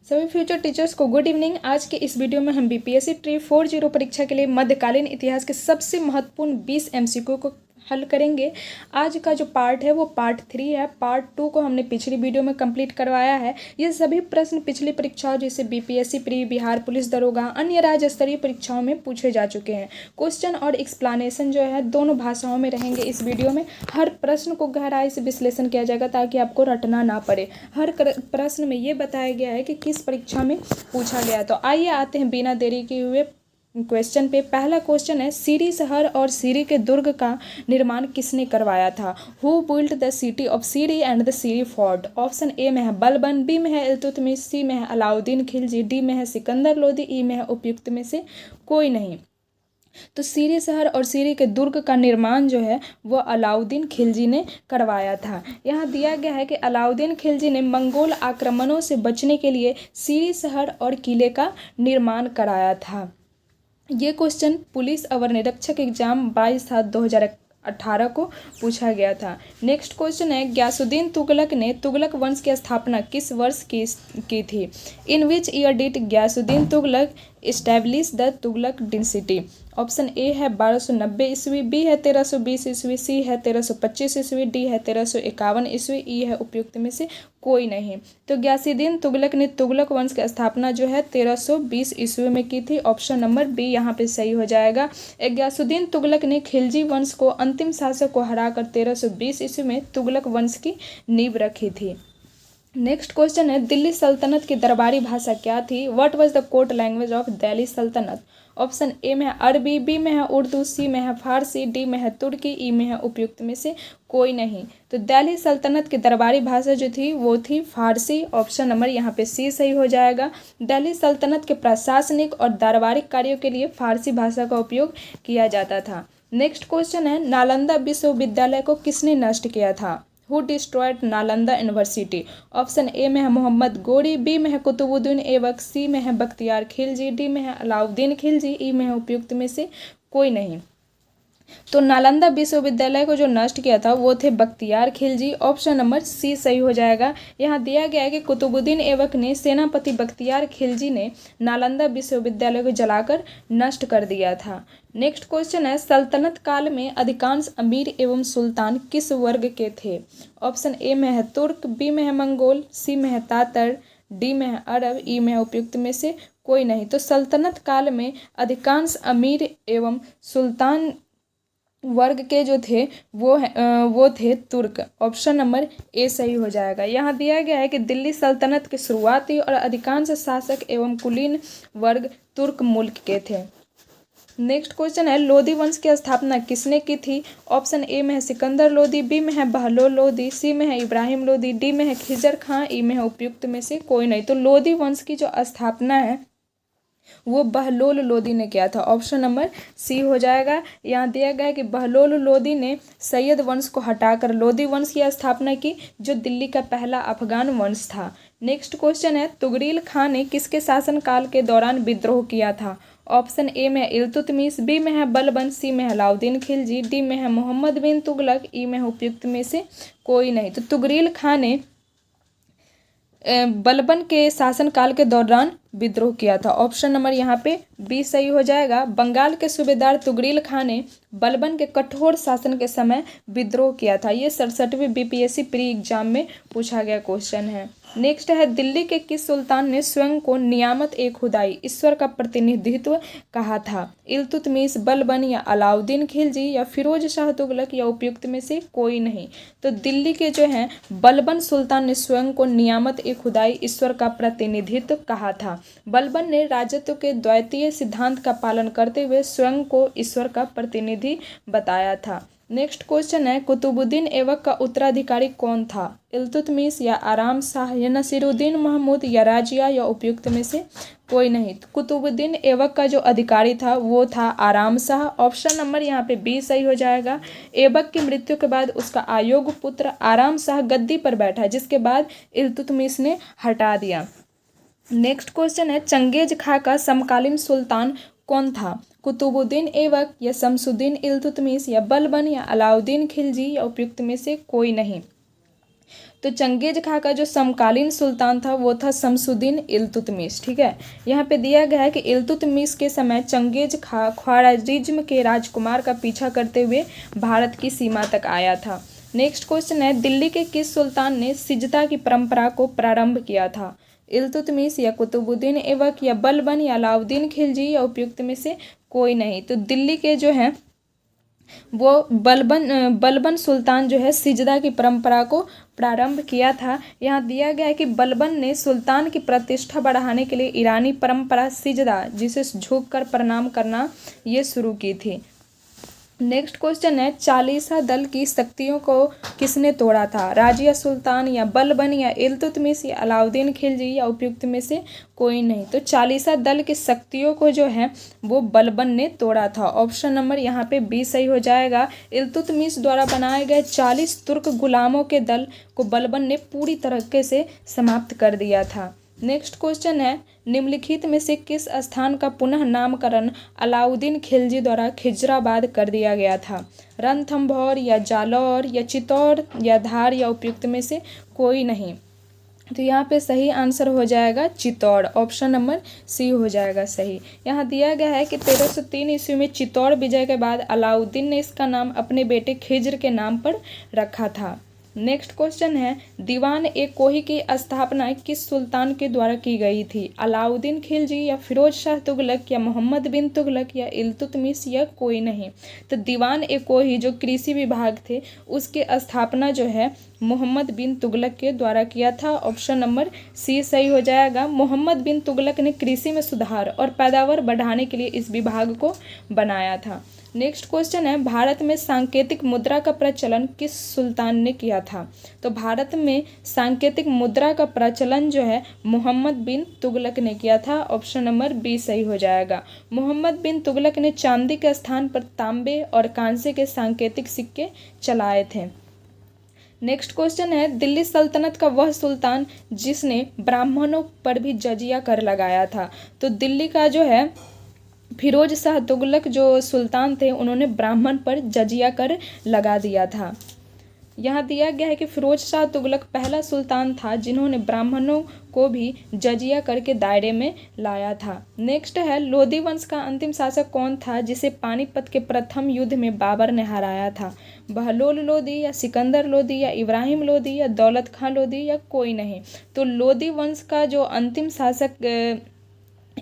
सभी future teachers को good evening. आज के इस वीडियो में हम बीपीएससी ट्री 40 परीक्षा के लिए मध्यकालीन इतिहास के सबसे महत्वपूर्ण 20 एमसीक्यू को हल करेंगे। आज का जो पार्ट है वो पार्ट 3 है। पार्ट 2 को हमने पिछली वीडियो में कंप्लीट करवाया है। ये सभी प्रश्न पिछली परीक्षाओं जैसे बीपीएससी प्री, बिहार पुलिस दरोगा, अन्य राज्य स्तरीय परीक्षाओं में पूछे जा चुके हैं। क्वेश्चन और एक्सप्लेनेशन जो है दोनों भाषाओं में रहेंगे। इस वीडियो में हर प्रश्न को गहराई से विश्लेषण किया जाएगा ताकि आपको रटना ना पड़े। हर प्रश्न में ये बताया गया है कि किस परीक्षा में पूछा गया। तो आइए आते हैं बिना देरी किए हुए क्वेश्चन पे। पहला क्वेश्चन है, सीरी शहर और सीरी के दुर्ग का निर्माण किसने करवाया था? Who built the city of Siri and the Siri fort? Option A में है बलबन, बी में है इल्तुतमिश, सी में है अलाउद्दीन खिलजी, डी में है सिकंदर लोदी, ई में है उपयुक्त में से कोई नहीं। तो सीरी शहर और सीरी के दुर्ग का निर्माण जो है वो अलाउद्दीन खिलजी ने करवाया था। यहाँ दिया गया है कि अलाउद्दीन खिलजी ने मंगोल आक्रमणों से बचने के लिए सीरी शहर और किले का निर्माण कराया था। ये क्वेश्चन पुलिस अवर निरीक्षक एग्जाम 22/7/2018 को पूछा गया था। नेक्स्ट क्वेश्चन है, ग्यासुद्दीन तुगलक ने तुगलक वंश की स्थापना किस वर्ष की थी? In which year did Ghiyasuddin Tughlaq establish the Tughlaq dynasty? Option A है 1290 ईस्वी, बी है 1320 ईस्वी, सी है 1325 ईस्वी, डी है 1351 ईस्वी, ई है उपयुक्त में से कोई नहीं। तो ग्यासुद्दीन तुगलक ने तुगलक वंश की स्थापना जो है 1320 ईस्वी में की थी। ऑप्शन नंबर बी यहाँ पे सही हो जाएगा। ग्यासुद्दीन तुगलक ने खिलजी वंश को अंतिम शासक को हराकर 1320 ईस्वी में तुगलक वंश की नींव रखी थी। नेक्स्ट क्वेश्चन है, दिल्ली सल्तनत की दरबारी भाषा क्या थी? What was the court language of Delhi Sultanate? Option A में है अरबी, बी में है उर्दू, सी में है फारसी, डी में है तुर्की, ई में है उपयुक्त में से कोई नहीं। तो दिल्ली सल्तनत की दरबारी भाषा जो थी वो थी फारसी। ऑप्शन नंबर यहाँ पे सी सही हो जाएगा। दिल्ली सल्तनत के प्रशासनिक और दरबारिक कार्यों के लिए फारसी भाषा का उपयोग किया जाता था। नेक्स्ट क्वेश्चन है, नालंदा विश्वविद्यालय को किसने नष्ट किया था? Who destroyed Nalanda university? Option A में है मोहम्मद गोरी, बी में है कुतुबुद्दीन ऐबक, सी में है बख्तियार खिलजी, डी में है अलाउद्दीन खिलजी, ई में है उपयुक्त में से कोई नहीं। तो नालंदा विश्वविद्यालय को जो नष्ट किया था वो थे Bakhtiyar Khilji. Option number C सही हो जाएगा। यहाँ दिया गया है कि कुतुबुद्दीन ऐबक ने सेनापति बख्तियार खिलजी ने नालंदा विश्वविद्यालय को जलाकर नष्ट कर दिया था। नेक्स्ट क्वेश्चन है, सल्तनत काल में अधिकांश अमीर एवं सुल्तान किस वर्ग के थे? ऑप्शन ए में है तुर्क, बी में है मंगोल, सी में है तातर, डी में है अरब, ई में है उपयुक्त में से कोई नहीं। तो सल्तनत काल में अधिकांश अमीर एवं सुल्तान वर्ग के जो थे वो थे तुर्क। ऑप्शन नंबर ए सही हो जाएगा। यहाँ दिया गया है कि दिल्ली सल्तनत के शुरुआती और अधिकांश शासक एवं कुलीन वर्ग तुर्क मुल्क के थे। नेक्स्ट क्वेश्चन है, लोदी वंश की स्थापना किसने की थी? ऑप्शन ए में है सिकंदर लोदी, बी में है बहलोल लोदी, सी में है इब्राहिम लोदी, डी में है खिजर खां, ई में है उपयुक्त में से कोई नहीं। तो लोदी वंश की जो स्थापना है वो बहलोल लोदी ने किया था। ऑप्शन नंबर सी हो जाएगा। यहाँ दिया गया है कि बहलोल लोदी ने सैयद वंश को हटाकर लोदी वंश की स्थापना की जो दिल्ली का पहला अफगान वंश था। नेक्स्ट क्वेश्चन है, तुगरील खां ने किसके शासनकाल के दौरान विद्रोह किया था? ऑप्शन ए में है इल्तुतमिश, बी में है बलबन, सी में है अलाउद्दीन खिलजी, डी में है मोहम्मद बिन तुगलक, ई में है उपयुक्त में से कोई नहीं। तो तुगरील खां ने बलबन के शासनकाल के दौरान विद्रोह किया था। ऑप्शन नंबर यहाँ पे बी सही हो जाएगा। बंगाल के सूबेदार तुगरील खां ने बलबन के कठोर शासन के समय विद्रोह किया था। ये 67वें बीपीएससी प्री एग्जाम में पूछा गया क्वेश्चन है। नेक्स्ट है, दिल्ली के किस सुल्तान ने स्वयं को नियामत ए खुदाई ईश्वर का प्रतिनिधित्व कहा था? इल्तुतमिश, बलबन या अलाउद्दीन खिलजी या फिरोज शाह तुगलक या उपयुक्त में से कोई नहीं। तो दिल्ली के जो हैं बलबन सुल्तान ने स्वयं को नियामत ए खुदाई ईश्वर का प्रतिनिधित्व कहा था। बलबन ने राजत्व के द्वितीय सिद्धांत का पालन करते हुए स्वयं को ईश्वर का प्रतिनिधि बताया था। नेक्स्ट क्वेश्चन है, कुतुबुद्दीन ऐबक का उत्तराधिकारी कौन था? इल्तुतमिश या आराम शाह या नसीरुद्दीन महमूद या राजिया या उपयुक्त में से कोई नहीं। तो कुतुबुद्दीन ऐबक का जो अधिकारी था वो था आराम शाह। ऑप्शन नंबर यहाँ पे बी सही हो जाएगा। ऐबक की मृत्यु के बाद उसका अयोग्य पुत्र आराम शाह गद्दी पर बैठा जिसके बाद इल्तुतमिश ने हटा दिया। नेक्स्ट क्वेश्चन है, चंगेज खां का समकालीन सुल्तान कौन था? कुतुबुद्दीन ऐबक या शमसुद्दीन इल्तुतमिश या बलबन या अलाउद्दीन खिलजी या उपयुक्त में से कोई नहीं। तो चंगेज खां का जो समकालीन सुल्तान था वो था शमसुद्दीन इल्तुतमिश। ठीक है, यहाँ पे दिया गया है कि इल्तुतमिश के समय चंगेज खां ख्वारिज्म के राजकुमार का पीछा करते हुए भारत की सीमा तक आया था। नेक्स्ट क्वेश्चन है, दिल्ली के किस सुल्तान ने सिजदा की परंपरा को प्रारंभ किया था? इल्तुतमिश या कुतुबुद्दीन ऐबक या बलबन या अलाउद्दीन खिलजी या उपयुक्त में से कोई नहीं। तो दिल्ली के जो है वो बलबन सुल्तान जो है सिजदा की परंपरा को प्रारंभ किया था। यहाँ दिया गया है कि बलबन ने सुल्तान की प्रतिष्ठा बढ़ाने के लिए ईरानी परंपरा सिजदा, जिसे झुककर प्रणाम करना, ये शुरू की थी। नेक्स्ट क्वेश्चन है, चालीसा दल की शक्तियों को किसने तोड़ा था? राजिया सुल्तान या बलबन या इल्तुतमिश या अलाउद्दीन खिलजी या उपयुक्त में से कोई नहीं। तो चालीसा दल की शक्तियों को जो है वो बलबन ने तोड़ा था। ऑप्शन नंबर यहाँ पे बी सही हो जाएगा। इल्तुतमिश द्वारा बनाए गए 40 तुर्क गुलामों के दल को बलबन ने पूरी तरीके से समाप्त कर दिया था। नेक्स्ट क्वेश्चन है, निम्नलिखित में से किस स्थान का पुनः नामकरण अलाउद्दीन खिलजी द्वारा खिजराबाद कर दिया गया था? रणथंभौर या जालौर या चित्तौड़ या धार या उपयुक्त में से कोई नहीं। तो यहाँ पे सही आंसर हो जाएगा चित्तौड़। ऑप्शन नंबर सी हो जाएगा सही। यहाँ दिया गया है कि 1303 ईस्वी में चित्तौड़ विजय के बाद अलाउद्दीन ने इसका नाम अपने बेटे खिज्र के नाम पर रखा था। नेक्स्ट क्वेश्चन है, दीवान ए कोही की स्थापना किस सुल्तान के द्वारा की गई थी? अलाउद्दीन खिलजी या फिरोज शाह तुगलक या मोहम्मद बिन तुगलक या इल्तुतमिश या कोई नहीं। तो दीवान ए कोही जो कृषि विभाग थे उसकी स्थापना जो है मोहम्मद बिन तुगलक के द्वारा किया था। ऑप्शन नंबर सी सही हो जाएगा। मोहम्मद बिन तुगलक ने कृषि में सुधार और पैदावार बढ़ाने के लिए इस विभाग को बनाया था। नेक्स्ट क्वेश्चन है, भारत में सांकेतिक मुद्रा का प्रचलन किस सुल्तान ने किया था? तो भारत में सांकेतिक मुद्रा का प्रचलन जो है मोहम्मद बिन तुगलक ने किया था। ऑप्शन नंबर बी सही हो जाएगा। मोहम्मद बिन तुगलक ने चांदी के स्थान पर तांबे और कांसे के सांकेतिक सिक्के चलाए थे। नेक्स्ट क्वेश्चन है, दिल्ली सल्तनत का वह सुल्तान जिसने ब्राह्मणों पर भी जजिया कर लगाया था? तो दिल्ली का जो है फिरोज शाह तुगलक जो सुल्तान थे उन्होंने ब्राह्मण पर जजिया कर लगा दिया था। यहाँ दिया गया है कि फिरोज शाह तुगलक पहला सुल्तान था जिन्होंने ब्राह्मणों को भी जजिया कर के दायरे में लाया था। नेक्स्ट है, लोधी वंश का अंतिम शासक कौन था जिसे पानीपत के प्रथम युद्ध में बाबर ने हराया था? बहलोल लोधी या सिकंदर लोधी या इब्राहिम लोधी या दौलत खां लोधी या कोई नहीं। तो लोधी वंश का जो अंतिम शासक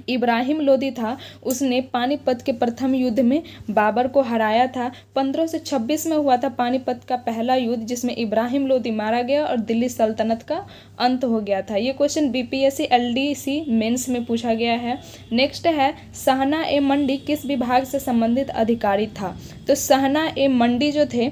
इब्राहिम लोधी था उसने पानीपत के प्रथम युद्ध में बाबर को हराया था। 1526 में हुआ था पानीपत का पहला युद्ध जिसमें इब्राहिम लोधी मारा गया और दिल्ली सल्तनत का अंत हो गया था। ये क्वेश्चन बीपीएससी एलडीसी मेंस में पूछा गया है। नेक्स्ट है, सहना ए मंडी किस विभाग से संबंधित अधिकारी था? तो सहना ए मंडी जो थे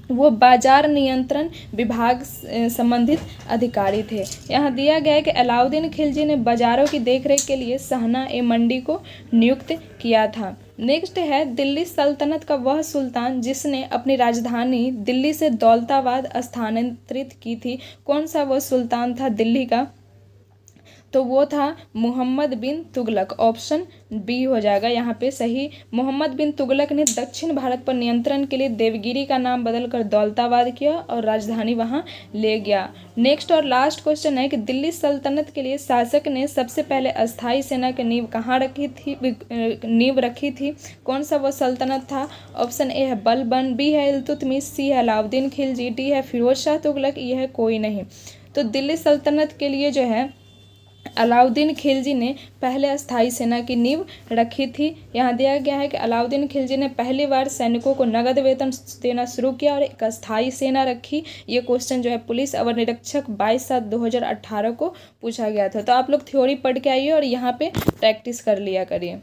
वो बाजार नियंत्रण विभाग संबंधित अधिकारी थे। यहाँ दिया गया है कि अलाउद्दीन खिलजी ने बाजारों की देखरेख के लिए सहना ए मंडी को नियुक्त किया था। नेक्स्ट है, दिल्ली सल्तनत का वह सुल्तान जिसने अपनी राजधानी दिल्ली से दौलताबाद स्थानांतरित की थी, कौन सा वह सुल्तान था दिल्ली का? तो वो था मोहम्मद बिन तुगलक। ऑप्शन बी हो जाएगा यहाँ पे सही। मोहम्मद बिन तुगलक ने दक्षिण भारत पर नियंत्रण के लिए देवगिरी का नाम बदलकर दौलताबाद किया और राजधानी वहाँ ले गया। नेक्स्ट और लास्ट क्वेश्चन है कि दिल्ली सल्तनत के लिए शासक ने सबसे पहले अस्थाई सेना की नींव कहाँ रखी थी? कौन सा वो सल्तनत था? ऑप्शन ए है बलबन, बी है इल्तुतमिश, सी है अलाउद्दीन खिलजी, डी है फिरोज शाह तुगलक, ये है कोई नहीं। तो दिल्ली सल्तनत के लिए जो है अलाउद्दीन खिलजी ने पहले अस्थाई सेना की नींव रखी थी। यहाँ दिया गया है कि अलाउद्दीन खिलजी ने पहली बार सैनिकों को नगद वेतन देना शुरू किया और एक अस्थाई सेना रखी। ये क्वेश्चन जो है पुलिस अवर निरीक्षक 22/7/2018 को पूछा गया था। तो आप लोग थ्योरी पढ़ के आइए और यहाँ पे प्रैक्टिस कर लिया करिए।